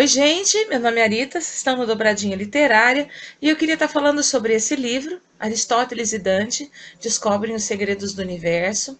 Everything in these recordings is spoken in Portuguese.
Oi, gente, meu nome é Arita, vocês estão no Dobradinha Literária e eu queria estar falando sobre esse livro, Aristóteles e Dante, Descobrem os Segredos do Universo,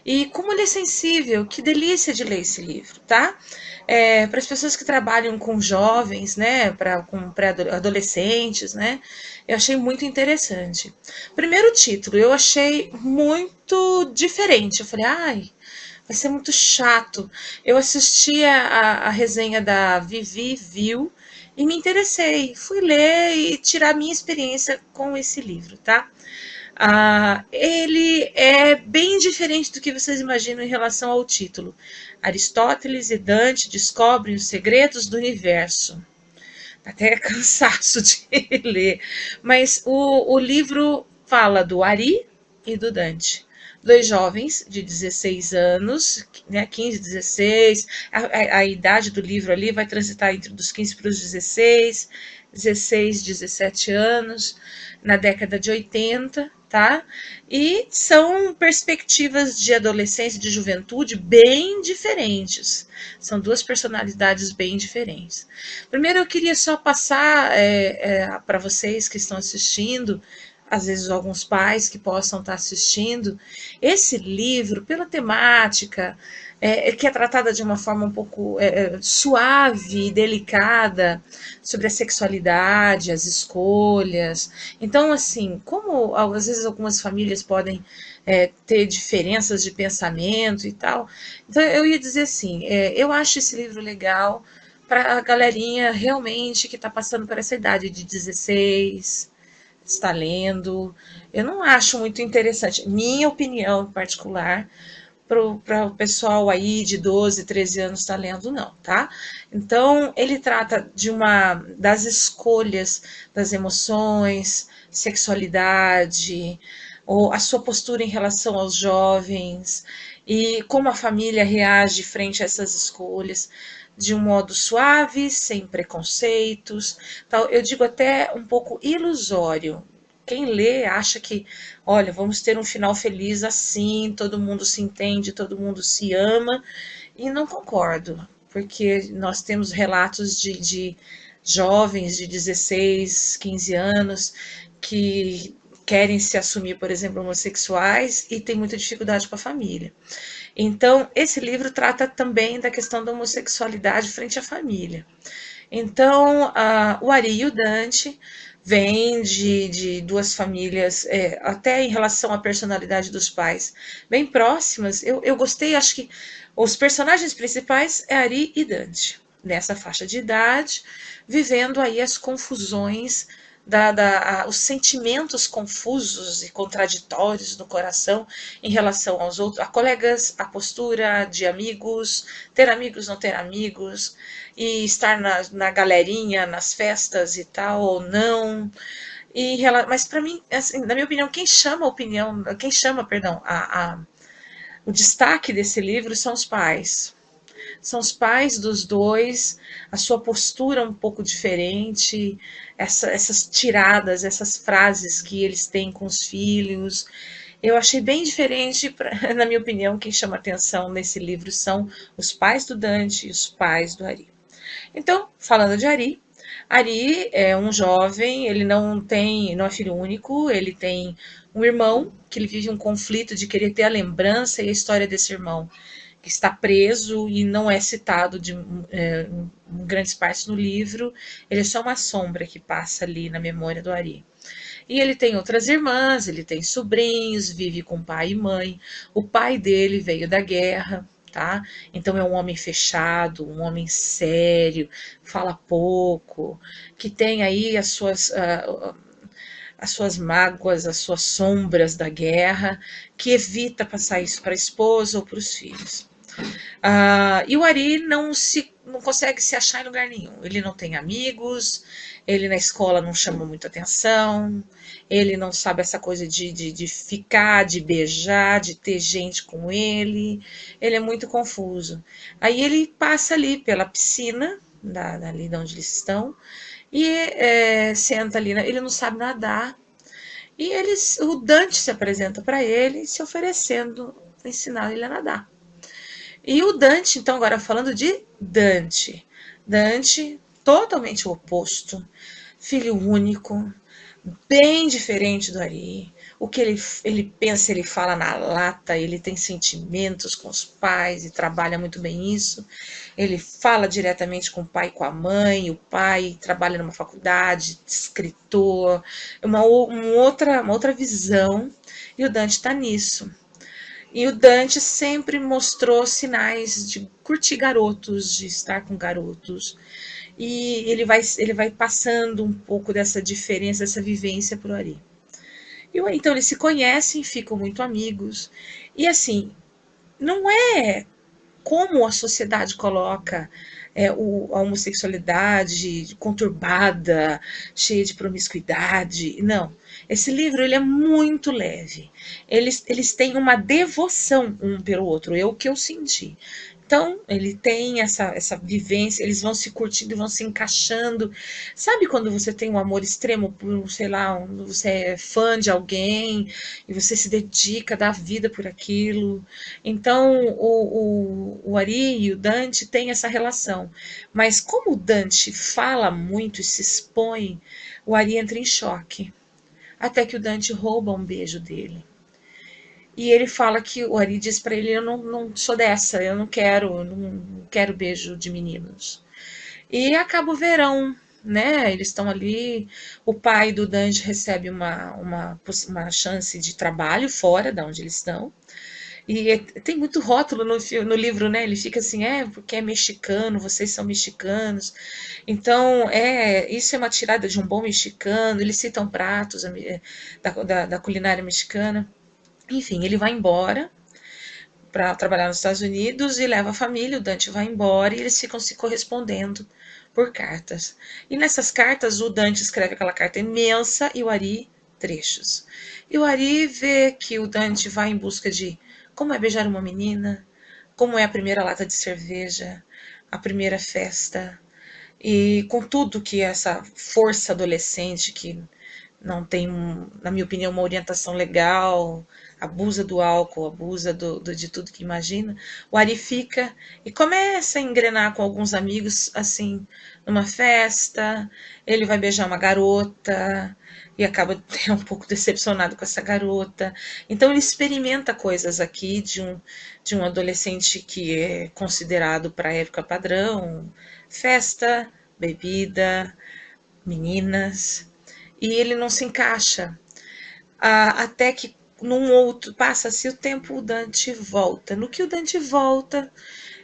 e como ele é sensível, que delícia de ler esse livro, tá? Para as pessoas que trabalham com jovens, né, com pré-adolescentes, né, eu achei muito interessante. Primeiro título, eu achei muito diferente, eu falei, ai, vai ser muito chato. Eu assisti a resenha da Vivi Viu e me interessei. Fui ler e tirar minha experiência com esse livro, tá? Ele é bem diferente do que vocês imaginam em relação ao título. Aristóteles e Dante descobrem os segredos do universo. Até cansaço de ler. Mas o livro fala do Ari e do Dante. Dois jovens de 16 anos, né, 15, 16, a idade do livro ali vai transitar entre dos 15 para os 16, 16, 17 anos, na década de 80, tá? E são perspectivas de adolescência e de juventude bem diferentes. São duas personalidades bem diferentes. Primeiro, eu queria só passar para vocês que estão assistindo, às vezes alguns pais que possam estar assistindo, esse livro, pela temática, que é tratada de uma forma um pouco suave e delicada, sobre a sexualidade, as escolhas. Então, assim, como às vezes algumas famílias podem ter diferenças de pensamento e tal, então eu ia dizer assim, eu acho esse livro legal para a galerinha realmente que está passando por essa idade de 16, está lendo. Eu não acho muito interessante, minha opinião particular, para o pessoal aí de 12, 13 anos estar lendo, não, tá? Então, ele trata das escolhas, das emoções, sexualidade, ou a sua postura em relação aos jovens, e como a família reage frente a essas escolhas, de um modo suave, sem preconceitos, tal. Eu digo até um pouco ilusório. Quem lê acha que, olha, vamos ter um final feliz assim, todo mundo se entende, todo mundo se ama, e não concordo, porque nós temos relatos de jovens de 16, 15 anos que querem se assumir, por exemplo, homossexuais e têm muita dificuldade com a família. Então, esse livro trata também da questão da homossexualidade frente à família. Então, o Ari e o Dante vêm de duas famílias, até em relação à personalidade dos pais, bem próximas. Eu gostei, acho que os personagens principais é Ari e Dante, nessa faixa de idade, vivendo aí as confusões os sentimentos confusos e contraditórios no coração em relação aos outros, a colegas, a postura de amigos, ter amigos, não ter amigos, e estar na galerinha, nas festas e tal, ou não. Mas para mim, assim, na minha opinião, quem chama, perdão, o destaque desse livro são os pais. São os pais dos dois, a sua postura um pouco diferente, essas tiradas, essas frases que eles têm com os filhos. Eu achei bem diferente, na minha opinião, quem chama atenção nesse livro são os pais do Dante e os pais do Ari. Então, falando de Ari, Ari é um jovem, ele não é filho único, ele tem um irmão que ele vive um conflito de querer ter a lembrança e a história desse irmão que está preso e não é citado em grandes partes no livro. Ele é só uma sombra que passa ali na memória do Ari. E ele tem outras irmãs, ele tem sobrinhos, vive com pai e mãe. O pai dele veio da guerra, tá? Então é um homem fechado, um homem sério, fala pouco, que tem aí as suas mágoas, as suas sombras da guerra, que evita passar isso para a esposa ou para os filhos. E o Ari não consegue se achar em lugar nenhum. Ele não tem amigos, ele na escola não chama muita atenção, ele não sabe essa coisa de ficar, de beijar, de ter gente com ele. Ele é muito confuso. Aí ele passa ali pela piscina, ali de onde eles estão, e senta ali. Ele não sabe nadar. E o Dante se apresenta para ele, se oferecendo a ensinar ele a nadar. E o Dante, então, agora falando de Dante. Dante totalmente o oposto, filho único, bem diferente do Ari. O que ele pensa, ele fala na lata, ele tem sentimentos com os pais e trabalha muito bem isso. Ele fala diretamente com o pai e com a mãe, o pai trabalha numa faculdade, escritor, uma outra visão, e o Dante está nisso. E o Dante sempre mostrou sinais de curtir garotos, de estar com garotos. E ele vai passando um pouco dessa diferença, dessa vivência para o Ari. Então eles se conhecem, ficam muito amigos. E assim, não é como a sociedade coloca a homossexualidade conturbada, cheia de promiscuidade. Não. Esse livro ele é muito leve. Eles têm uma devoção um pelo outro, é o que eu senti. Então, ele tem essa vivência, eles vão se curtindo e vão se encaixando. Sabe quando você tem um amor extremo por, sei lá, você é fã de alguém e você se dedica, dá vida por aquilo? Então, o Ari e o Dante têm essa relação. Mas como o Dante fala muito e se expõe, o Ari entra em choque. Até que o Dante rouba um beijo dele. E ele fala que o Ari diz para ele: eu não sou dessa, eu não quero beijo de meninos. E acaba o verão, né? Eles estão ali. O pai do Dante recebe uma chance de trabalho fora da onde eles estão. E tem muito rótulo no livro, né? Ele fica assim, porque é mexicano, vocês são mexicanos. Então, isso é uma tirada de um bom mexicano. Eles citam pratos da culinária mexicana. Enfim, ele vai embora para trabalhar nos Estados Unidos e leva a família. O Dante vai embora e eles ficam se correspondendo por cartas. E nessas cartas, o Dante escreve aquela carta imensa e o Ari trechos. E o Ari vê que o Dante vai em busca de como é beijar uma menina, como é a primeira lata de cerveja, a primeira festa, e com tudo que essa força adolescente que não tem, na minha opinião, uma orientação legal, abusa do álcool, abusa de tudo que imagina, o Ari fica e começa a engrenar com alguns amigos, assim, numa festa, ele vai beijar uma garota e acaba um pouco decepcionado com essa garota. Então ele experimenta coisas aqui de um adolescente que é considerado para a época padrão, festa, bebida, meninas, e ele não se encaixa. Até que num outro, passa-se o tempo, o Dante volta. No que o Dante volta,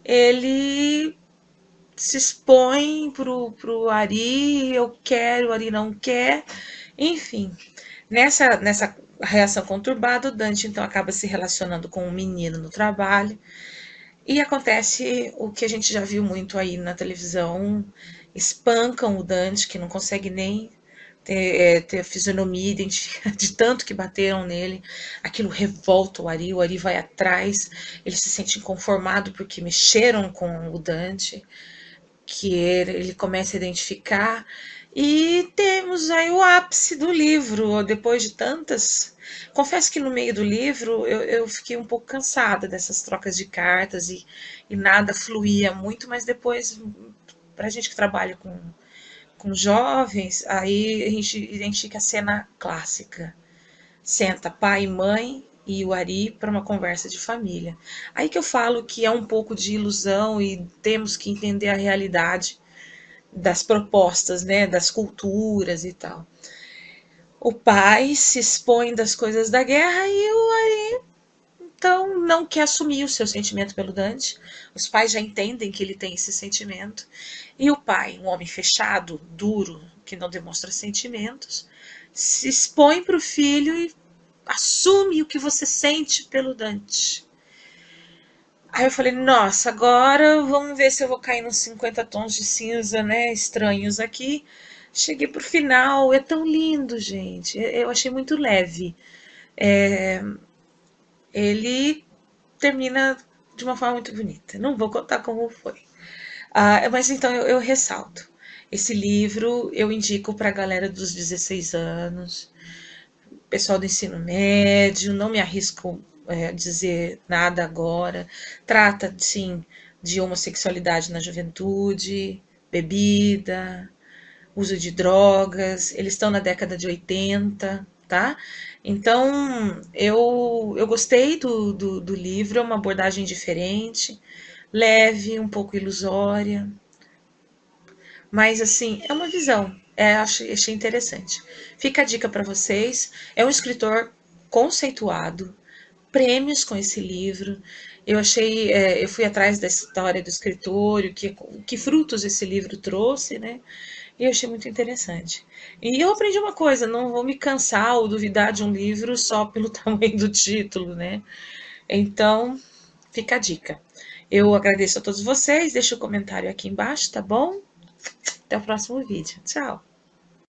ele se expõe pro Ari, eu quero, o Ari não quer. Enfim, nessa reação conturbada, o Dante então acaba se relacionando com um menino no trabalho. E acontece o que a gente já viu muito aí na televisão, espancam o Dante, que não consegue nem ter a fisionomia identificada de tanto que bateram nele. Aquilo revolta o Ari vai atrás, ele se sente inconformado porque mexeram com o Dante, que ele começa a identificar. E temos aí o ápice do livro, depois de tantas. Confesso que no meio do livro eu fiquei um pouco cansada dessas trocas de cartas e nada fluía muito, mas depois, para a gente que trabalha com jovens, aí a gente identifica a cena clássica. Senta pai e mãe e o Ari para uma conversa de família. Aí que eu falo que é um pouco de ilusão e temos que entender a realidade das propostas, né, das culturas e tal. O pai se expõe das coisas da guerra e o Ari então não quer assumir o seu sentimento pelo Dante. Os pais já entendem que ele tem esse sentimento. E o pai, um homem fechado, duro, que não demonstra sentimentos, se expõe para o filho e assume o que você sente pelo Dante. Aí eu falei, nossa, agora vamos ver se eu vou cair nos 50 tons de cinza, né, estranhos aqui. Cheguei pro final, é tão lindo, gente. Eu achei muito leve. Ele termina de uma forma muito bonita. Não vou contar como foi. Mas então eu ressalto. Esse livro eu indico para a galera dos 16 anos, pessoal do ensino médio, não me arrisco a dizer nada agora. Trata, sim, de homossexualidade na juventude, bebida, uso de drogas, eles estão na década de 80, tá? Então, eu gostei do livro, é uma abordagem diferente, leve, um pouco ilusória, mas assim, é uma visão. Achei interessante. Fica a dica para vocês. É um escritor conceituado, prêmios com esse livro. Eu fui atrás da história do escritor, que frutos esse livro trouxe, né? E eu achei muito interessante. E eu aprendi uma coisa, não vou me cansar ou duvidar de um livro só pelo tamanho do título, né? Então, fica a dica. Eu agradeço a todos vocês, deixa o comentário aqui embaixo, tá bom? Até o próximo vídeo. Tchau!